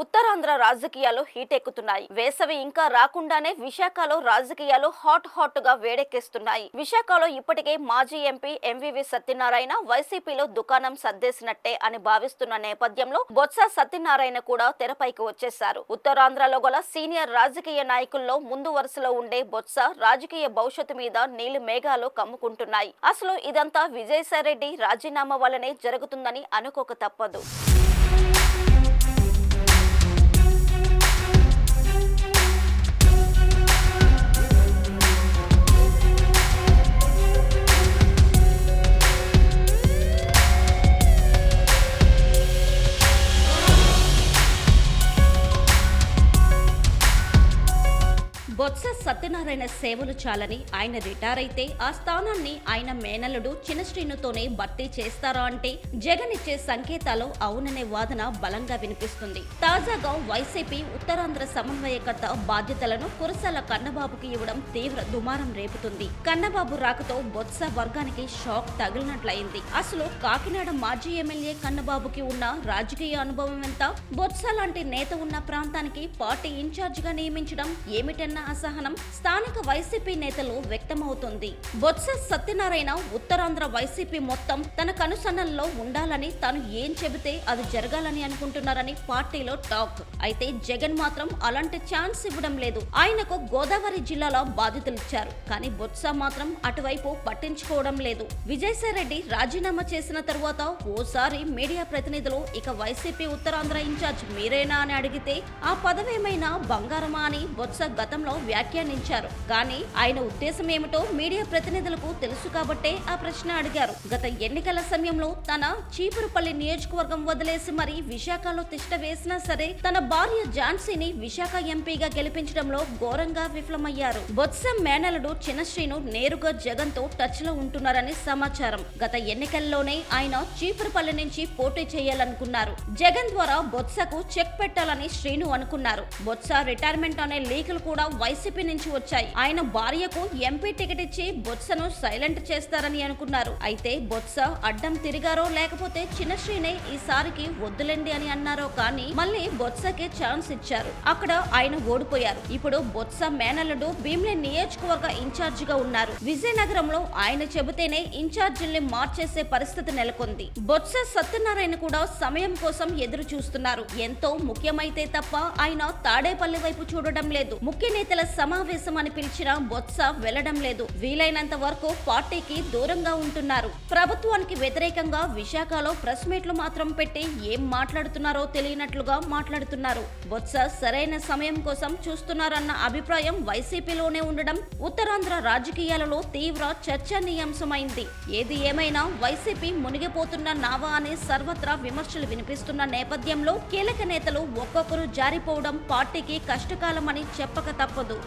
ఉత్తరాంధ్ర రాజకీయాలు హీట్ ఎక్కుతున్నాయి. వేసవి ఇంకా రాకుండానే విశాఖలో రాజకీయాలు హాట్ గా వేడెక్కిస్తున్నాయి. విశాఖలో ఇప్పటికే మాజీ ఎంపీ ఎంవివి సత్యనారాయణ వైసీపీలో దుకాణం సర్దేసినట్టే అని భావిస్తున్న నేపథ్యంలో బొత్స సత్యనారాయణ కూడా తెరపైకి వచ్చేశారు. ఉత్తరాంధ్రలో గల సీనియర్ రాజకీయ నాయకుల్లో ముందు వరుసలో ఉండే బొత్స రాజకీయ భవిష్యత్తు మీద నీలి మేఘాలు కమ్ముకుంటున్నాయి. అసలు ఇదంతా విజయసాయిరెడ్డి రాజీనామా వల్లనే జరుగుతుందని అనుకోక తప్పదు. బొత్స సత్యనారాయణ సేవలు చాలని ఆయన రిటైర్ అయితే ఆ స్థానాన్ని ఆయన మేనల్లుడు చిన్నశ్రీనుతోనే భర్తీ చేస్తారా అంటే జగన్ ఇచ్చే సంకేతాలు అవుననే వాదన బలంగా వినిపిస్తుంది. తాజాగా వైసీపీ ఉత్తరాంధ్ర సమన్వయకర్త బాధ్యతలను కురసాల కన్నబాబుకి ఇవ్వడం తీవ్ర దుమారం రేపుతుంది. కన్నబాబు రాకతో బొత్స వర్గానికి షాక్ తగిలినట్లయింది. అసలు కాకినాడ మాజీ ఎమ్మెల్యే కన్నబాబుకి ఉన్న రాజకీయ అనుభవం ఎంత? బొత్స లాంటి నేత ఉన్న ప్రాంతానికి పార్టీ ఇన్ఛార్జ్ గా నియమించడం ఏమిటన్న అసహనం స్థానిక వైసీపీ నేతలు వ్యక్తమవుతుంది. బొత్స సత్యనారాయణ ఉత్తరాంధ్ర వైసీపీ మొత్తం తన కనుసన్నల్లో ఉండాలని తాను ఏం చెబితే అది జరగాలని అనుకుంటున్నారని పార్టీలో టాక్. అయితే జగన్ మాత్రం అలాంటి ఛాన్స్ ఇవ్వడం లేదు. ఆయనకు గోదావరి జిల్లాలో బాధ్యతలిచ్చారు. కానీ బొత్స మాత్రం అటువైపు పట్టించుకోవడం లేదు. విజయసాయిరెడ్డి రాజీనామా చేసిన తరువాత ఓసారి మీడియా ప్రతినిధులు ఇక వైసీపీ ఉత్తరాంధ్ర ఇన్ఛార్జ్ మీరేనా అని అడిగితే ఆ పదవేమైనా బంగారమా అని బొత్స గతంలో వ్యాఖ్యానించారు. కానీ ఆయన ఉద్దేశం ఏమిటో మీడియా ప్రతినిధులకు తెలుసు కాబట్టే ఆ ప్రశ్న అడిగారు. గత ఎన్నికల సమయంలో తన చీపురుపల్లి నియోజకవర్గం వదిలేసి మరి విశాఖలో తిష్ట వేసినా సరే తన భార్య ఝాన్సీని విశాఖ ఎంపీగా గెలిపించడంలో ఘోరంగా విఫలమయ్యారు. బొత్స మేనలుడు చిన్నశ్రీను నేరుగా జగన్ తో టచ్ లో ఉంటున్నారని సమాచారం. గత ఎన్నికల్లోనే ఆయన చీపురుపల్లి నుంచి పోటీ చేయాలనుకున్నారు. జగన్ ద్వారా బొత్సకు చెక్ పెట్టాలని శ్రీను అనుకున్నారు. బొత్స రిటైర్మెంట్ అనే లీకులు కూడా వైసీపీ నుంచి వచ్చాయి. ఆయన భార్యకు ఎంపీ టికెట్ ఇచ్చి బొత్సను సైలెంట్ చేస్తారని అనుకున్నారు. అయితే బొత్స అడ్డం తిరిగారో లేకపోతే చిన్నశ్రీనే ఈసారికి వద్దులేండి అని అన్నారో కానీ మళ్ళీ బొత్సకే ఛాన్స్ ఇచ్చారు. అక్కడ ఆయన ఓడిపోయారు. ఇప్పుడు బొత్స మేనల్లుడు భీమిలి నియోజకవర్గ ఇన్ఛార్జ్ గా ఉన్నారు. విజయనగరంలో ఆయన చెబితేనే ఇన్ఛార్జిల్ని మార్చేసే పరిస్థితి నెలకొంది. బొత్స సత్యనారాయణ కూడా సమయం కోసం ఎదురు చూస్తున్నారు. ఎంతో ముఖ్యమైతే తప్ప ఆయన తాడేపల్లి వైపు చూడడం లేదు. ముఖ్య నేతల సమావేశం అని పిలిచిన బొత్స వెళ్లడం లేదు. వీలైనంత వరకు పార్టీకి దూరంగా ఉంటున్నారు. ప్రభుత్వానికి వ్యతిరేకంగా విశాఖలో ప్రెస్ మీట్లు మాత్రం పెట్టి ఏం మాట్లాడుతున్నారో తెలియనట్లుగా మాట్లాడుతున్నారు. బొత్స సరైన సమయం కోసం చూస్తున్నారన్న అభిప్రాయం వైసీపీలోనే ఉండడం ఉత్తరాంధ్ర రాజకీయాలలో తీవ్ర చర్చనీయాంశమైంది. ఏది ఏమైనా వైసీపీ మునిగిపోతున్న నావా అని సర్వత్రా విమర్శలు వినిపిస్తున్న నేపథ్యంలో కీలక నేతలు ఒక్కొక్కరు జారిపోవడం పార్టీకి కష్టకాలమని చెప్పక తప్పదు.